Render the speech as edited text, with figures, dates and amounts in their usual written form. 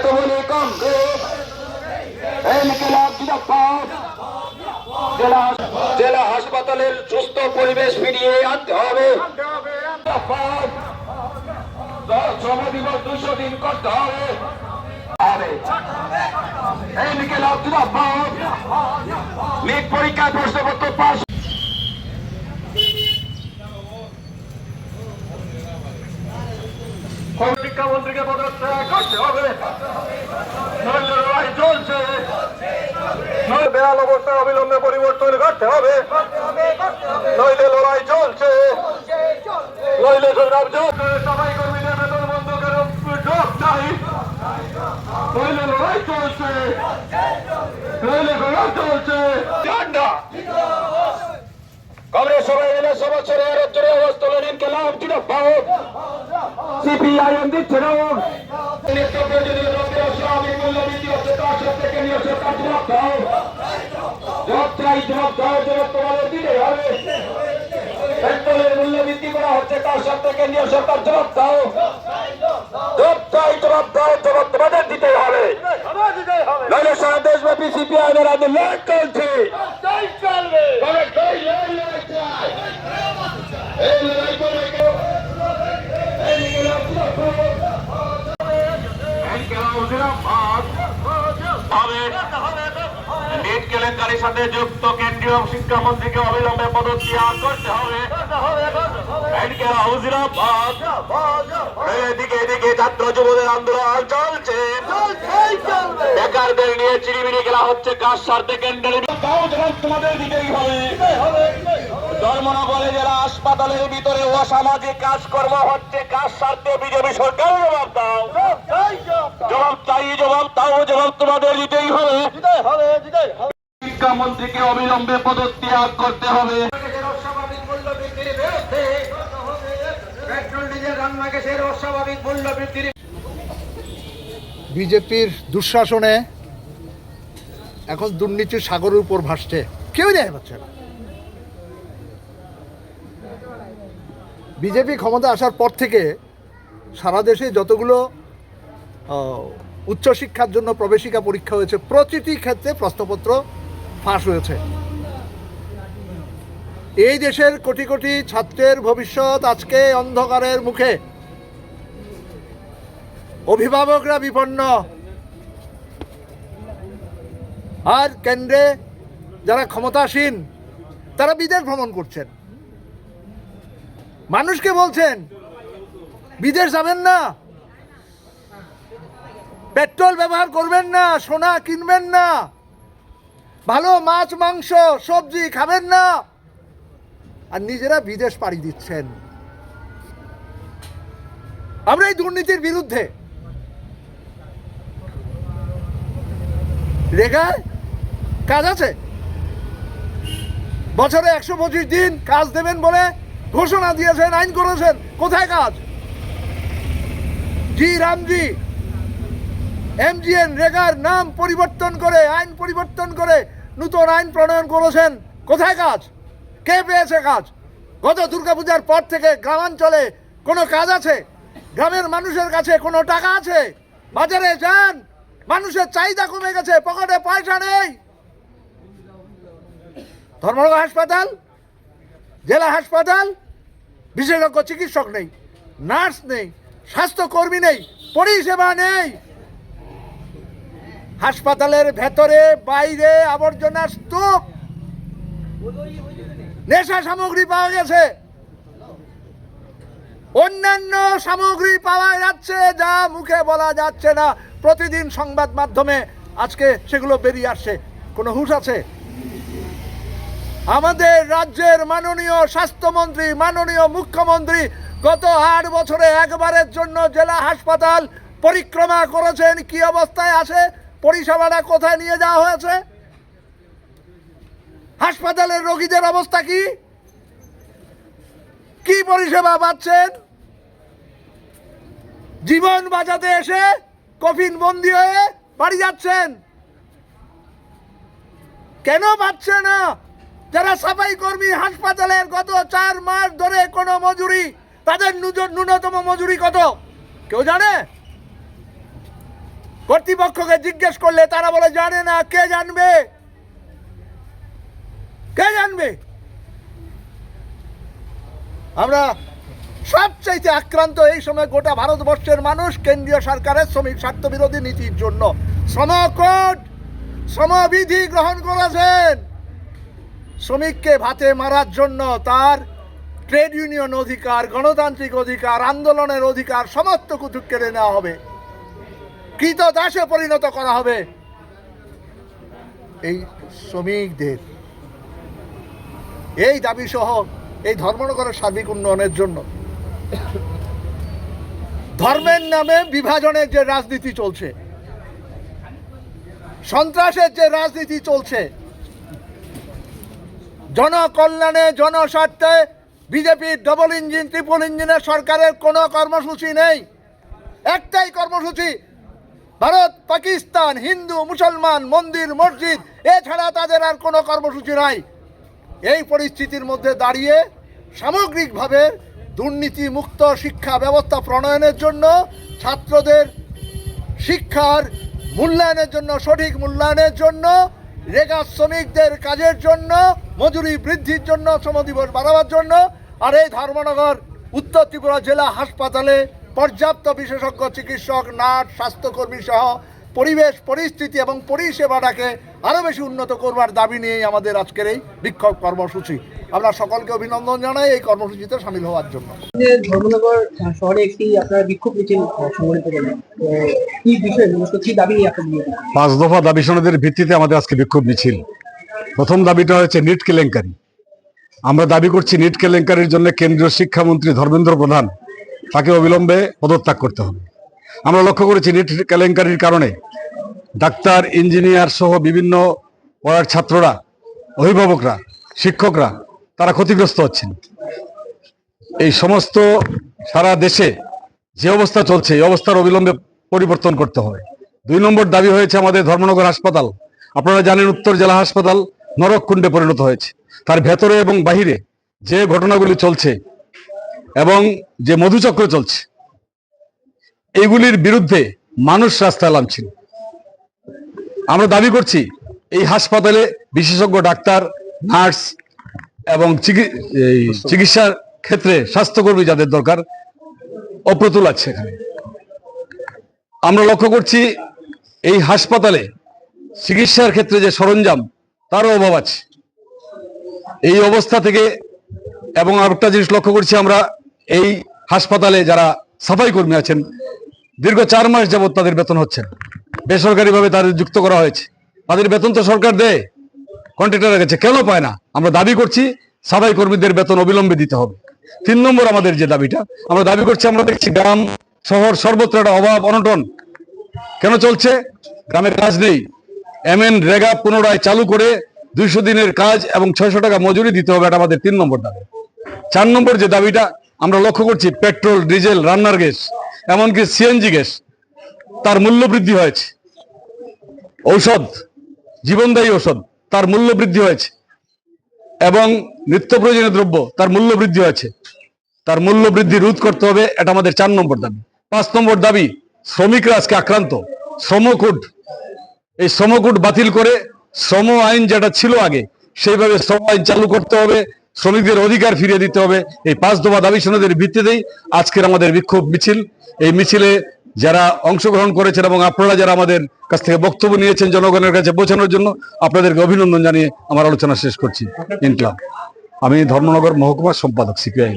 তো বলি কংগ্রেস ইনকিলাব জিন্দাবাদ। জেলা হাসপাতালের সুস্থ পরিবেশ ফিরিয়ে আনতে হবে। শ্রম দিবস 200 দিন করতে হবে। ইনকিলাব জিন্দাবাদ। নিট পরীক্ষায় প্রশ্নপত্র পাস। শিক্ষামন্ত্রীকে পদত্যাগ করতে হবে। লড়াই চলছে। বেহাল অবস্থা অবিলম্বে পরিবর্তন করতে হবে। নইলে লড়াই চলছে। নইলে সবাই কর্মীদের বেতন বন্ধ করে জব চাই। নইলে লড়াই চলছে। নইলে লড়াই চলছে। কংগ্রেস সবাই মিলে 100 বছরের জোরে আওয়াজ তোলেন ইনকিলাব জিন্দাবাদ। সিপিআইএম দিচ্ছে না। নিত্য প্রয়োজনীয় দ্রব্যের স্বাভাবিক মূল্যবৃদ্ধি হচ্ছে, তার সব থেকে নিয়ে সরকার জবাব দাও। জবাব চাই, জবাব দাও, জবাব তোমাদের দিতে হবে। পেট্রোলের মূল্য বৃদ্ধি করা হচ্ছে, তার সব থেকে নিয়ে সরকার জবাব দাও। জবাব চাই, জবাব দাও, জবাব তোমাদের দিতে হবে। নইলে সারা দেশব্যাপী সিপিআইএমের আন্দোলন চলছে। নিট কেলেঙ্কারির সাথে যুক্ত কেন্দ্রীয় শিক্ষামন্ত্রীকে অবিলম্বে পদত্যাগ করতে হবে। এদিকে এদিকে ছাত্র যুবদের আন্দোলন চলছে। বেকারদের নিয়ে চিরিমিরি খেলা হচ্ছে, কাজ স্বার্থে কেন্দ্রের তোমাদের দিকেই হবে। ধর্মনগরে জেলা হাসপাতালের ভিতরে অসামাজিক কাজকর্ম হচ্ছে, কাজ স্বার্থে বিজেপি সরকার জবাব দাও। জবাব চাই, জবাব দাও, জবাব তোমাদের দিতেই হবে। শিক্ষামন্ত্রীকে অবিলম্বে পদত্যাগ করতে হবে। অস্বাভাবিক মূল্য বৃদ্ধির বিরুদ্ধে পেট্রোল ডিজেল রান্না গ্যাসের অস্বাভাবিক মূল্য বৃদ্ধির। বিজেপির দুঃশাসনে এখন দুর্নীতির সাগরের উপর ভাসছে, কেউ দেখতে পাচ্ছে না। বিজেপি ক্ষমতা আসার পর থেকে সারা দেশে যতগুলো উচ্চশিক্ষার জন্য প্রবেশিকা পরীক্ষা হয়েছে, প্রতিটি ক্ষেত্রে প্রশ্নপত্র ফাঁস হয়েছে। এই দেশের কোটি কোটি ছাত্রের ভবিষ্যৎ আজকে অন্ধকারের মুখে। অভিভাবকরা বিপন্ন, আর কেন্দ্রে যারা ক্ষমতাসীন তারা বিদেশ ভ্রমণ করছেন। মানুষকে বলছেন বিদেশ যাবেন না, পেট্রোল ব্যবহার করবেন না, সোনা কিনবেন না, ভালো মাছ মাংস সবজি খাবেন না, আর নিজেরা বিদেশ পাড়ি দিচ্ছেন। আমরা এই দুর্নীতির বিরুদ্ধে। রেগায় কাজ আছে, বছরে 125 দিন কাজ দেবেন বলে ঘোষণা দিয়েছেন, আইন করেছেন, কোথায় কাজ? জি রামজি এমজিএন রেগার নাম পরিবর্তন করে, আইন পরিবর্তন করে নতুন আইন প্রণয়ন করেছেন, কোথায় কাজ? কে পেয়েছে কাজ? গত দুর্গাপূজার পর থেকে গ্রামাঞ্চলে কোনো কাজ আছে? গ্রামের মানুষের কাছে কোনো টাকা আছে? বাজারে যান, মানুষের চাহিদা কমে গেছে, পকেটে পয়সা নেই। ধর্মনগর হাসপাতাল, জেলা হাসপাতাল, বিশেষজ্ঞ চিকিৎসক নেই, নার্স নেই, স্বাস্থ্যকর্মী নেই, পরিষেবা নেই। হাসপাতালের ভেতরে বাইরে আবর্জনার স্তূপ, নেশা সামগ্রী পাওয়া গেছে, অন্যান্য সামগ্রী পাওয়া যাচ্ছে যা মুখে বলা যাচ্ছে না। প্রতিদিন সংবাদ মাধ্যমে আজকে সেগুলো বেরিয়ে আসছে। কোনো হুঁশ আছে? আমাদের রাজ্যের মাননীয় স্বাস্থ্যমন্ত্রী, মাননীয় মুখ্যমন্ত্রী গত 8 বছরে একবারের জন্য জেলা হাসপাতাল পরিক্রমা করেছেন। কি অবস্থায় আছে, পরিষেবাটা কোথায় নিয়ে যাওয়া হয়েছে? হাসপাতালের রোগীদের অবস্থা কি? কি পরিষেবা পাচ্ছেন? জীবন বাঁচাতে এসে কফিন বন্দী হয়ে বাড়ি যাচ্ছেন। কেন পাচ্ছে না? যারা সাফাই কর্মী হাসপাতালের গত 4 মাস ধরে কোনো মজুরি, তাদের ন্যূনতম মজুরি কত কেউ জানে? কর্তৃপক্ষকে জিজ্ঞেস করলে তারা বলে জানে না। কে জানবে? কে জানবে? আমরা সবচাইতে আক্রান্ত এই সময় গোটা ভারতবর্ষের মানুষ কেন্দ্রীয় সরকারের শ্রমিক স্বার্থ বিরোধী নীতির জন্য। শ্রম কোড, শ্রমবিধি গ্রহণ করেছেন শ্রমিককে ভাতে মারার জন্য। তার ট্রেড ইউনিয়ন অধিকার, গণতান্ত্রিক অধিকার, আন্দোলনের অধিকার সমস্ত কিছু কেড়ে নেওয়া হবে, কৃতদাসে পরিণত করা হবে এই শ্রমিকদের। এই দাবি সহ এই ধর্মনগরের সার্বিক উন্নয়নের জন্য ধর্মের নামে বিভাজনের যে রাজনীতি চলছে, সন্ত্রাসের যে রাজনীতি চলছে, জনকল্যাণে জনস্বার্থে বিজেপির ডবল ইঞ্জিন ট্রিপল ইঞ্জিনের সরকারের কোনো কর্মসূচি নেই। একটাই কর্মসূচি, ভারত পাকিস্তান, হিন্দু মুসলমান, মন্দির মসজিদ, এছাড়া তাদের আর কোনো কর্মসূচি নাই। এই পরিস্থিতির মধ্যে দাঁড়িয়ে সামগ্রিকভাবে দুর্নীতি মুক্ত শিক্ষা ব্যবস্থা প্রণয়নের জন্য, ছাত্রদের শিক্ষার মূল্যায়নের জন্য, সঠিক মূল্যায়নের জন্য, রেগা শ্রমিকদের কাজের জন্য, মজুরি বৃদ্ধির জন্য, শ্রম দিবস বাড়াবার জন্য, আর এই ধর্মনগর উত্তর ত্রিপুরা জেলা হাসপাতালে পর্যাপ্ত বিশেষজ্ঞ চিকিৎসক, নার্স, স্বাস্থ্যকর্মী সহ পরিবেশ পরিস্থিতি এবং পরিষেবাটাকে আরও বেশি উন্নত করবার দাবি নিয়েই আমাদের আজকের এই বিক্ষোভ কর্মসূচি। আমরা সকলকে অভিনন্দন জানাই এই কর্মসূচিতে সামিল হওয়ার জন্য। ধর্মনগর শহরে একটি আপনারা বিক্ষোভ মিছিল সংগঠিত করলেন, তো কি বিষয় মূলত কি দাবি নিয়ে আপনার? 5 দফা দাবি সনদের ভিত্তিতে আমাদের আজকে বিক্ষোভ মিছিল। প্রথম দাবিটা হচ্ছে নিট কেলেঙ্কারি। আমরা দাবি করছি নিট কেলেঙ্কারির জন্য কেন্দ্রীয় শিক্ষামন্ত্রী ধর্মেন্দ্র প্রধান, তাকে অবিলম্বে পদত্যাগ করতে হবে। আমরা লক্ষ্য করেছি নিট কেলেঙ্কারির কারণে ডাক্তার, ইঞ্জিনিয়ার সহ বিভিন্ন পড়ার ছাত্ররা, অভিভাবকরা, শিক্ষকরা তারা ক্ষতিগ্রস্ত হচ্ছেন। এই সমস্ত সারা দেশে যে অবস্থা চলছে, এই অবস্থার অবিলম্বে পরিবর্তন করতে হবে। 2 নম্বর দাবি হয়েছে আমাদের ধর্মনগর হাসপাতাল। আপনারা জানেন উত্তর জেলা হাসপাতাল নরককুণ্ডে পরিণত হয়েছে। তার ভেতরে এবং বাহিরে যে ঘটনাগুলি চলছে এবং যে মধুচক্র চলছে, এইগুলির বিরুদ্ধে মানুষ রাস্তায় নামছিল। আমরা দাবি করছি এই হাসপাতালে বিশেষজ্ঞ ডাক্তার, নার্স এবং চিকিৎসার ক্ষেত্রে স্বাস্থ্যকর্মী যাদের দরকার অপ্রতুল আছে এখানে। আমরা লক্ষ্য করছি এই হাসপাতালে চিকিৎসার ক্ষেত্রে যে সরঞ্জাম তারও অভাব আছে। এই অবস্থা থেকে এবং আরেকটা জিনিস লক্ষ্য করছি আমরা, এই হাসপাতালে যারা সাফাই কর্মী আছেন দীর্ঘ 4 মাস যাবৎ তাদের বেতন হচ্ছে না। বেসরকারিভাবে তাদের যুক্ত করা হয়েছে। তাদের বেতন তো সরকার দেয়, কন্ট্রাক্টরের কাছে কেন পায় না? আমরা দাবি করছি সাফাই কর্মীদের বেতন অবিলম্বে দিতে হবে। 3 নম্বর আমাদের যে দাবিটা, আমরা দাবি করছি, আমরা দেখছি গ্রাম শহর সর্বত্র একটা অভাব অনটন কেন চলছে? গ্রামের কাজ নেই। MN রেগা পুনরায় চালু করে 200 দিনের কাজ এবং 600 টাকা মজুরি দিতে হবে, এটা আমাদের 3 নম্বর দাবি। 4 নম্বর যে দাবিটা আমরা লক্ষ্য করছি, পেট্রোল, ডিজেল, রান্নার গ্যাস, এমনকি CNG গ্যাস তার মূল্য বৃদ্ধি হয়েছে। ঔষধ, জীবনদায়ী ঔষধ তার মূল্য বৃদ্ধি হয়েছে এবং নিত্য প্রয়োজনীয় দ্রব্য তার মূল্য বৃদ্ধি হয়েছে। তার মূল্য বৃদ্ধি রোধ করতে হবে, এটা আমাদের 4 নম্বর দাবি। 5 নম্বর দাবি, শ্রমিকরা আজকে আক্রান্ত। শ্রমকোড, এই শ্রমকোড বাতিল করে শ্রম আইন যেটা ছিল আগে সেইভাবে শ্রম আইন চালু করতে হবে, শ্রমিকদের অধিকার ফিরিয়ে দিতে হবে। এই 5 দফা দাবি সনদের ভিত্তিতেই আজকের আমাদের বিক্ষোভ মিছিল। এই মিছিলে যারা অংশগ্রহণ করেছেন এবং আপনারা যারা আমাদের কাছ থেকে বক্তব্য নিয়েছেন জনগণের কাছে পৌঁছানোর জন্য, আপনাদেরকে অভিনন্দন জানিয়ে আমার আলোচনা শেষ করছি। ইনকলাব। আমি ধর্মনগর মহকুমার সম্পাদক, CPI।